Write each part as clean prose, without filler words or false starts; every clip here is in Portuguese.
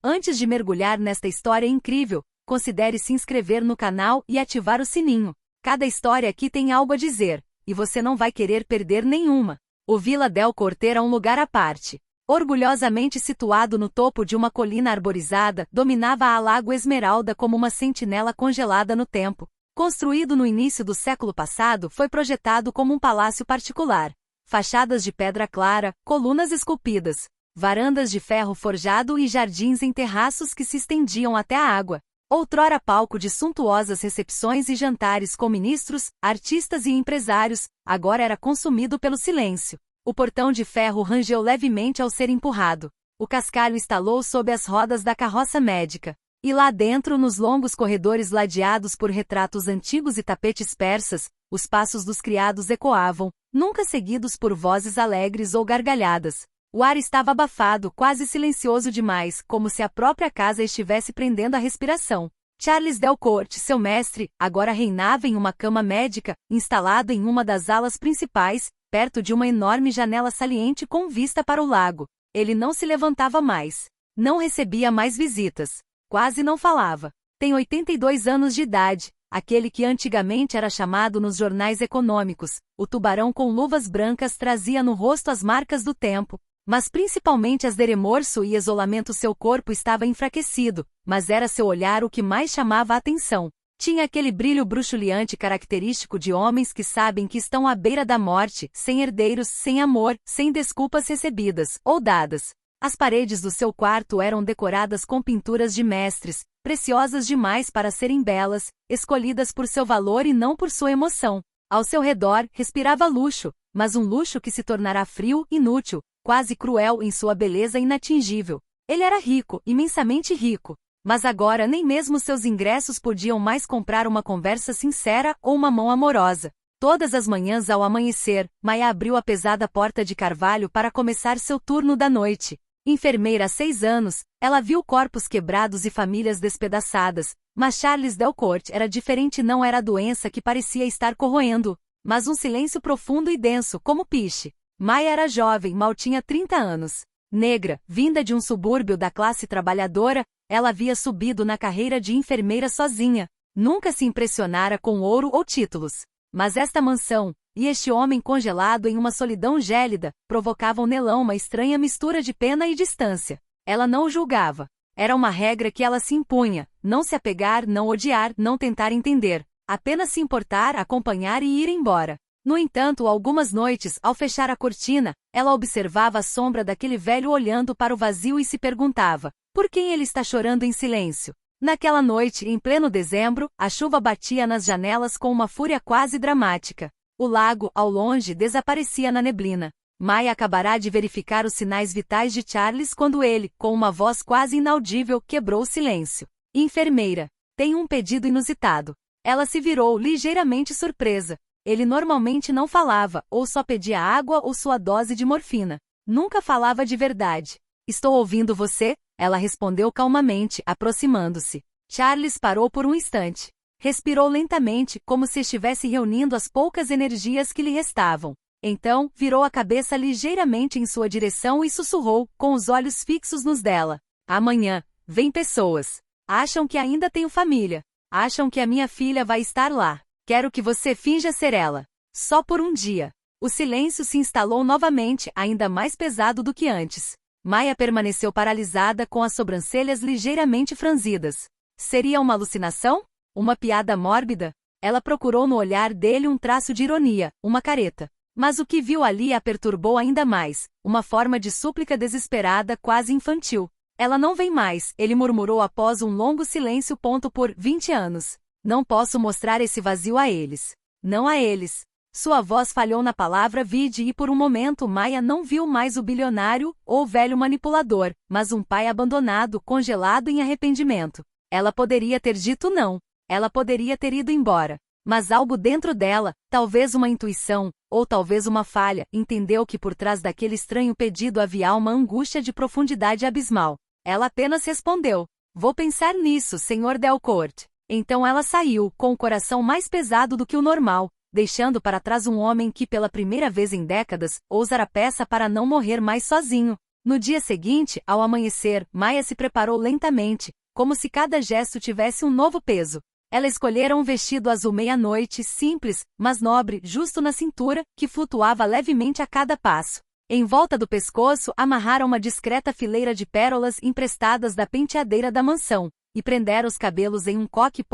Antes de mergulhar nesta história incrível, considere se inscrever no canal e ativar o sininho. Cada história aqui tem algo a dizer, e você não vai querer perder nenhuma. O Vila del Corte era um lugar à parte. Orgulhosamente situado no topo de uma colina arborizada, dominava a Lago Esmeralda como uma sentinela congelada no tempo. Construído no início do século passado, foi projetado como um palácio particular. Fachadas de pedra clara, colunas esculpidas, varandas de ferro forjado e jardins em terraços que se estendiam até a água. Outrora palco de suntuosas recepções e jantares com ministros, artistas e empresários, agora era consumido pelo silêncio. O portão de ferro rangeu levemente ao ser empurrado. O cascalho estalou sob as rodas da carroça médica. E lá dentro, nos longos corredores ladeados por retratos antigos e tapetes persas, os passos dos criados ecoavam, nunca seguidos por vozes alegres ou gargalhadas. O ar estava abafado, quase silencioso demais, como se a própria casa estivesse prendendo a respiração. Charles del Corte, seu mestre, agora reinava em uma cama médica, instalado em uma das alas principais, perto de uma enorme janela saliente com vista para o lago. Ele não se levantava mais. Não recebia mais visitas. Quase não falava. Tem 82 anos de idade, aquele que antigamente era chamado nos jornais econômicos, o tubarão com luvas brancas trazia no rosto as marcas do tempo. Mas principalmente as de remorso e isolamento. Seu corpo estava enfraquecido, mas era seu olhar o que mais chamava a atenção. Tinha aquele brilho bruxuleante característico de homens que sabem que estão à beira da morte, sem herdeiros, sem amor, sem desculpas recebidas ou dadas. As paredes do seu quarto eram decoradas com pinturas de mestres, preciosas demais para serem belas, escolhidas por seu valor e não por sua emoção. Ao seu redor, respirava luxo, mas um luxo que se tornará frio, inútil, quase cruel em sua beleza inatingível. Ele era rico, imensamente rico. Mas agora nem mesmo seus ingressos podiam mais comprar uma conversa sincera ou uma mão amorosa. Todas as manhãs ao amanhecer, Maya abriu a pesada porta de carvalho para começar seu turno da noite. Enfermeira há 6 anos, ela viu corpos quebrados e famílias despedaçadas, mas Charles del Corte era diferente. Não era a doença que parecia estar corroendo, mas um silêncio profundo e denso, como piche. Maya era jovem, mal tinha 30 anos. Negra, vinda de um subúrbio da classe trabalhadora, ela havia subido na carreira de enfermeira sozinha. Nunca se impressionara com ouro ou títulos. Mas esta mansão, e este homem congelado em uma solidão gélida, provocavam nela uma estranha mistura de pena e distância. Ela não o julgava. Era uma regra que ela se impunha: não se apegar, não odiar, não tentar entender. Apenas se importar, acompanhar e ir embora. No entanto, algumas noites, ao fechar a cortina, ela observava a sombra daquele velho olhando para o vazio e se perguntava: por quem ele está chorando em silêncio? Naquela noite, em pleno dezembro, a chuva batia nas janelas com uma fúria quase dramática. O lago, ao longe, desaparecia na neblina. Maya acabará de verificar os sinais vitais de Charles quando ele, com uma voz quase inaudível, quebrou o silêncio. Enfermeira, tenho um pedido inusitado. Ela se virou, ligeiramente surpresa. Ele normalmente não falava, ou só pedia água ou sua dose de morfina. Nunca falava de verdade. Estou ouvindo você, ela respondeu calmamente, aproximando-se. Charles parou por um instante. Respirou lentamente, como se estivesse reunindo as poucas energias que lhe restavam. Então, virou a cabeça ligeiramente em sua direção e sussurrou, com os olhos fixos nos dela. Amanhã, vêm pessoas. Acham que ainda tenho família. Acham que a minha filha vai estar lá. Quero que você finja ser ela. Só por um dia. O silêncio se instalou novamente, ainda mais pesado do que antes. Maya permaneceu paralisada com as sobrancelhas ligeiramente franzidas. Seria uma alucinação? Uma piada mórbida? Ela procurou no olhar dele um traço de ironia, uma careta. Mas o que viu ali a perturbou ainda mais, uma forma de súplica desesperada, quase infantil. Ela não vem mais, ele murmurou após um longo silêncio. Por 20 anos. Não posso mostrar esse vazio a eles. Não a eles. Sua voz falhou na palavra vide e por um momento Maya não viu mais o bilionário ou velho manipulador, mas um pai abandonado, congelado em arrependimento. Ela poderia ter dito não. Ela poderia ter ido embora. Mas algo dentro dela, talvez uma intuição, ou talvez uma falha, entendeu que por trás daquele estranho pedido havia uma angústia de profundidade abismal. Ela apenas respondeu: vou pensar nisso, Sr. del Corte. Então ela saiu, com o coração mais pesado do que o normal, deixando para trás um homem que pela primeira vez em décadas, ousara peça para não morrer mais sozinho. No dia seguinte, ao amanhecer, Maya se preparou lentamente, como se cada gesto tivesse um novo peso. Ela escolhera um vestido azul meia-noite, simples, mas nobre, justo na cintura, que flutuava levemente a cada passo. Em volta do pescoço amarrara uma discreta fileira de pérolas emprestadas da penteadeira da mansão, e prendera os cabelos em um coque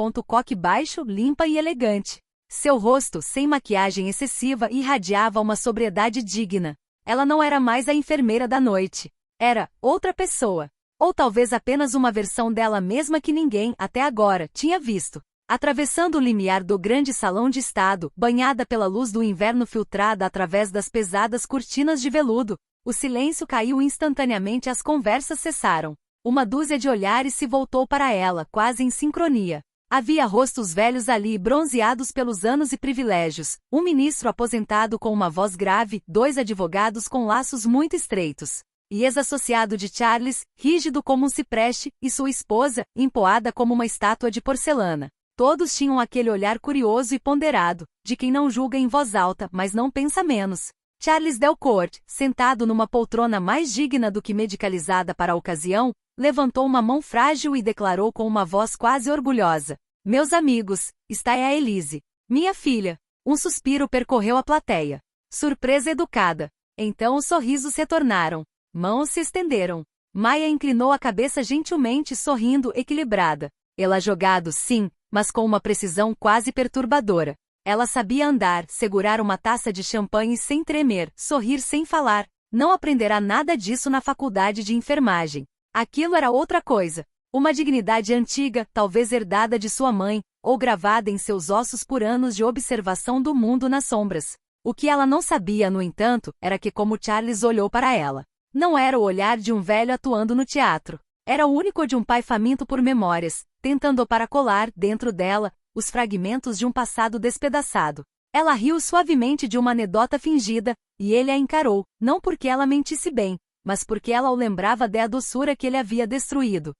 baixo, limpa e elegante. Seu rosto, sem maquiagem excessiva, irradiava uma sobriedade digna. Ela não era mais a enfermeira da noite. Era outra pessoa. Ou talvez apenas uma versão dela mesma que ninguém, até agora, tinha visto. Atravessando o limiar do grande salão de estado, banhada pela luz do inverno filtrada através das pesadas cortinas de veludo, o silêncio caiu instantaneamente e as conversas cessaram. Uma dúzia de olhares se voltou para ela, quase em sincronia. Havia rostos velhos ali bronzeados pelos anos e privilégios, um ministro aposentado com uma voz grave, 2 advogados com laços muito estreitos, e ex-associado de Charles, rígido como um cipreste, e sua esposa, empoada como uma estátua de porcelana. Todos tinham aquele olhar curioso e ponderado, de quem não julga em voz alta, mas não pensa menos. Charles Delcourt, sentado numa poltrona mais digna do que medicalizada para a ocasião, levantou uma mão frágil e declarou com uma voz quase orgulhosa: "Meus amigos, está aí a Elise, minha filha." Um suspiro percorreu a plateia. Surpresa educada. Então os sorrisos retornaram. Mãos se estenderam. Maya inclinou a cabeça gentilmente, sorrindo, equilibrada. Ela jogado, sim, mas com uma precisão quase perturbadora. Ela sabia andar, segurar uma taça de champanhe sem tremer, sorrir sem falar. Não aprenderá nada disso na faculdade de enfermagem. Aquilo era outra coisa. Uma dignidade antiga, talvez herdada de sua mãe, ou gravada em seus ossos por anos de observação do mundo nas sombras. O que ela não sabia, no entanto, era que como Charles olhou para ela, não era o olhar de um velho atuando no teatro. Era o único de um pai faminto por memórias, tentando paracolar, dentro dela, os fragmentos de um passado despedaçado. Ela riu suavemente de uma anedota fingida, e ele a encarou, não porque ela mentisse bem, mas porque ela o lembrava da doçura que ele havia destruído.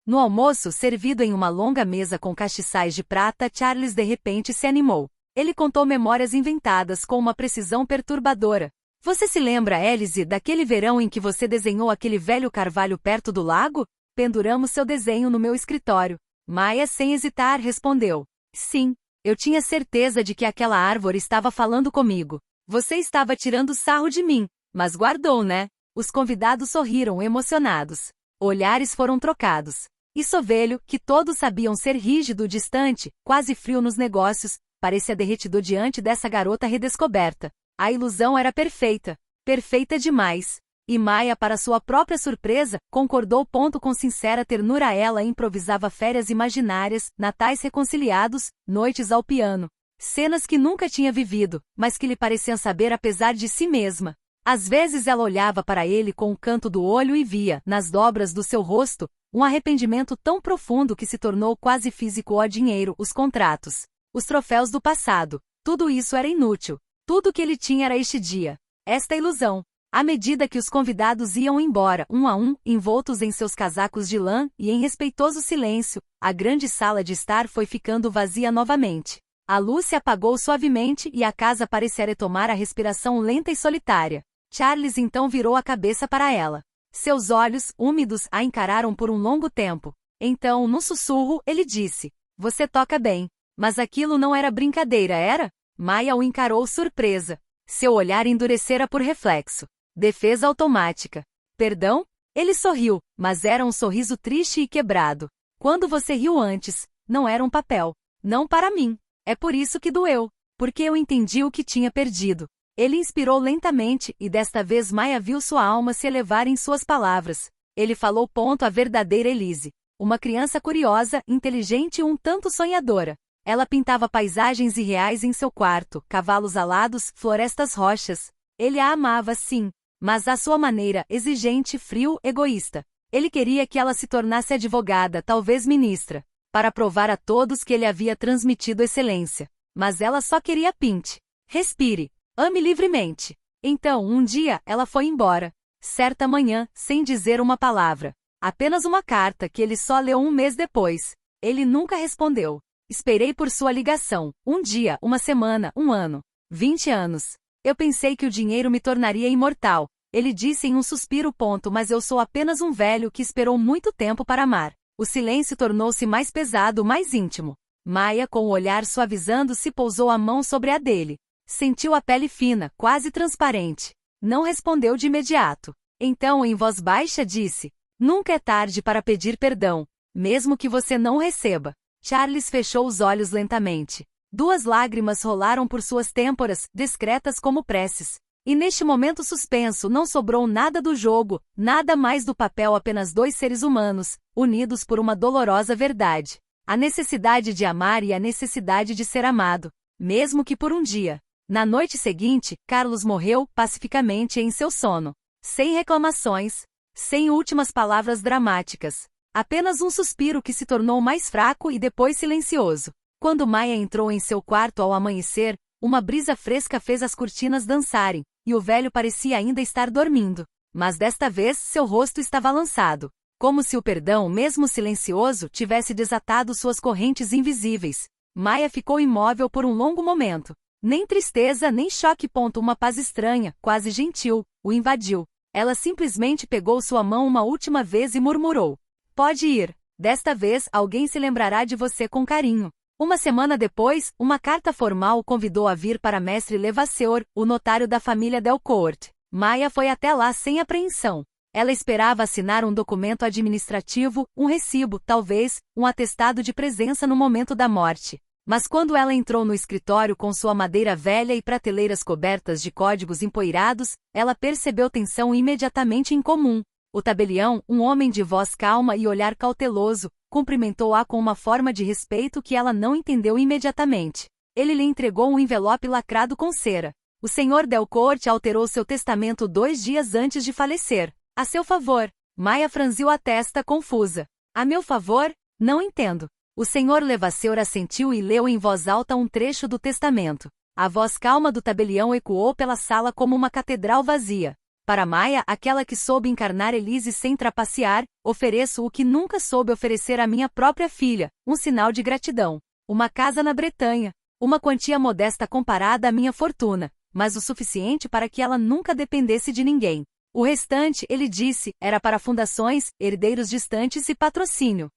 No almoço, servido em uma longa mesa com castiçais de prata, Charles de repente se animou. Ele contou memórias inventadas com uma precisão perturbadora. "Você se lembra, Elise, daquele verão em que você desenhou aquele velho carvalho perto do lago? Penduramos seu desenho no meu escritório." Maya, sem hesitar, respondeu: "Sim, eu tinha certeza de que aquela árvore estava falando comigo. Você estava tirando sarro de mim, mas guardou, né?" Os convidados sorriram emocionados. Olhares foram trocados. E Sovelho, que todos sabiam ser rígido, distante, quase frio nos negócios, parecia derretido diante dessa garota redescoberta. A ilusão era perfeita. Perfeita demais. E Maya, para sua própria surpresa, concordou. Com sincera ternura ela improvisava férias imaginárias, natais reconciliados, noites ao piano. Cenas que nunca tinha vivido, mas que lhe pareciam saber apesar de si mesma. Às vezes ela olhava para ele com o canto do olho e via, nas dobras do seu rosto, um arrependimento tão profundo que se tornou quase físico. O dinheiro, os contratos, os troféus do passado, tudo isso era inútil. Tudo que ele tinha era este dia, esta ilusão. À medida que os convidados iam embora, um a um, envoltos em seus casacos de lã e em respeitoso silêncio, a grande sala de estar foi ficando vazia novamente. A luz se apagou suavemente e a casa parecia retomar a respiração lenta e solitária. Charles então virou a cabeça para ela. Seus olhos, úmidos, a encararam por um longo tempo. Então, num sussurro, ele disse: "Você toca bem." Mas aquilo não era brincadeira, era? Maya o encarou surpresa. Seu olhar endurecera por reflexo. Defesa automática. "Perdão?" Ele sorriu, mas era um sorriso triste e quebrado. "Quando você riu antes, não era um papel. Não para mim. É por isso que doeu. Porque eu entendi o que tinha perdido." Ele inspirou lentamente, e desta vez Maya viu sua alma se elevar em suas palavras. Ele falou. A verdadeira Elise. Uma criança curiosa, inteligente e um tanto sonhadora. Ela pintava paisagens irreais em seu quarto, cavalos alados, florestas rochas. Ele a amava, sim, mas à sua maneira, exigente, frio, egoísta. Ele queria que ela se tornasse advogada, talvez ministra, para provar a todos que ele havia transmitido excelência. Mas ela só queria pinte. Respire. Ame livremente. Então, um dia, ela foi embora. Certa manhã, sem dizer uma palavra. Apenas uma carta que ele só leu um mês depois. Ele nunca respondeu. Esperei por sua ligação. Um dia, uma semana, um ano. 20 anos. Eu pensei que o dinheiro me tornaria imortal. Ele disse em um suspiro. Mas eu sou apenas um velho que esperou muito tempo para amar. O silêncio tornou-se mais pesado, mais íntimo. Maya, com o olhar suavizando-se, pousou a mão sobre a dele. Sentiu a pele fina, quase transparente. Não respondeu de imediato. Então, em voz baixa, disse: nunca é tarde para pedir perdão, mesmo que você não receba. Charles fechou os olhos lentamente. 2 lágrimas rolaram por suas têmporas, discretas como preces. E neste momento suspenso não sobrou nada do jogo, nada mais do papel, apenas 2 seres humanos, unidos por uma dolorosa verdade. A necessidade de amar e a necessidade de ser amado, mesmo que por um dia. Na noite seguinte, Carlos morreu pacificamente em seu sono. Sem reclamações, sem últimas palavras dramáticas. Apenas um suspiro que se tornou mais fraco e depois silencioso. Quando Maya entrou em seu quarto ao amanhecer, uma brisa fresca fez as cortinas dançarem, e o velho parecia ainda estar dormindo. Mas desta vez seu rosto estava lançado. Como se o perdão, mesmo silencioso, tivesse desatado suas correntes invisíveis. Maya ficou imóvel por um longo momento. Nem tristeza, nem choque. Uma paz estranha, quase gentil, o invadiu. Ela simplesmente pegou sua mão uma última vez e murmurou: pode ir. Desta vez, alguém se lembrará de você com carinho. Uma semana depois, uma carta formal o convidou a vir para Mestre Levasseur, o notário da família Delcourt. Maya foi até lá sem apreensão. Ela esperava assinar um documento administrativo, um recibo, talvez, um atestado de presença no momento da morte. Mas quando ela entrou no escritório com sua madeira velha e prateleiras cobertas de códigos empoeirados, ela percebeu tensão imediatamente incomum. O tabelião, um homem de voz calma e olhar cauteloso, cumprimentou-a com uma forma de respeito que ela não entendeu imediatamente. Ele lhe entregou um envelope lacrado com cera. O Sr. Delcourt alterou seu testamento 2 dias antes de falecer. A seu favor. Maya franziu a testa, confusa. A meu favor? Não entendo. O Sr. Levasseur assentiu e leu em voz alta um trecho do testamento. A voz calma do tabelião ecoou pela sala como uma catedral vazia. Para Maya, aquela que soube encarnar Elise sem trapacear, ofereço o que nunca soube oferecer à minha própria filha, um sinal de gratidão. Uma casa na Bretanha. Uma quantia modesta comparada à minha fortuna, mas o suficiente para que ela nunca dependesse de ninguém. O restante, ele disse, era para fundações, herdeiros distantes e patrocínio.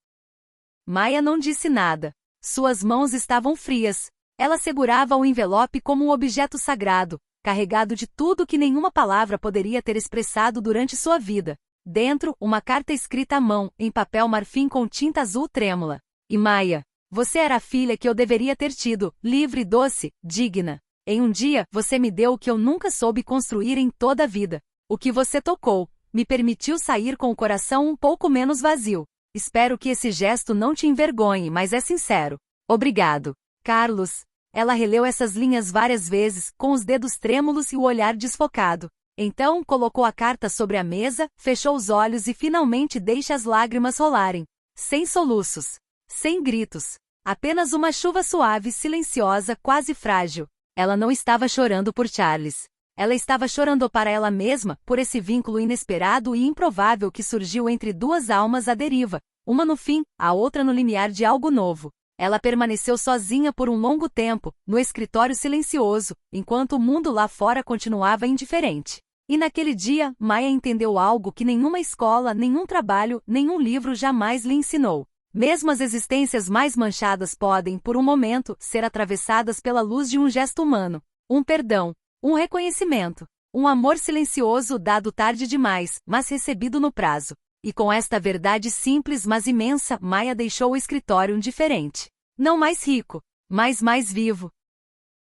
Maya não disse nada. Suas mãos estavam frias. Ela segurava o envelope como um objeto sagrado, carregado de tudo que nenhuma palavra poderia ter expressado durante sua vida. Dentro, uma carta escrita à mão, em papel marfim com tinta azul trêmula. E Maya, você era a filha que eu deveria ter tido, livre, doce, digna. Em um dia, você me deu o que eu nunca soube construir em toda a vida. O que você tocou, me permitiu sair com o coração um pouco menos vazio. Espero que esse gesto não te envergonhe, mas é sincero. Obrigado. Carlos. Ela releu essas linhas várias vezes, com os dedos trêmulos e o olhar desfocado. Então, colocou a carta sobre a mesa, fechou os olhos e finalmente deixa as lágrimas rolarem. Sem soluços. Sem gritos. Apenas uma chuva suave, silenciosa, quase frágil. Ela não estava chorando por Charles. Ela estava chorando para ela mesma, por esse vínculo inesperado e improvável que surgiu entre 2 almas à deriva, uma no fim, a outra no limiar de algo novo. Ela permaneceu sozinha por um longo tempo, no escritório silencioso, enquanto o mundo lá fora continuava indiferente. E naquele dia, Maya entendeu algo que nenhuma escola, nenhum trabalho, nenhum livro jamais lhe ensinou. Mesmo as existências mais manchadas podem, por um momento, ser atravessadas pela luz de um gesto humano, um perdão, um reconhecimento, um amor silencioso dado tarde demais, mas recebido no prazo. E com esta verdade simples mas imensa, Maya deixou o escritório diferente. Não mais rico, mas mais vivo.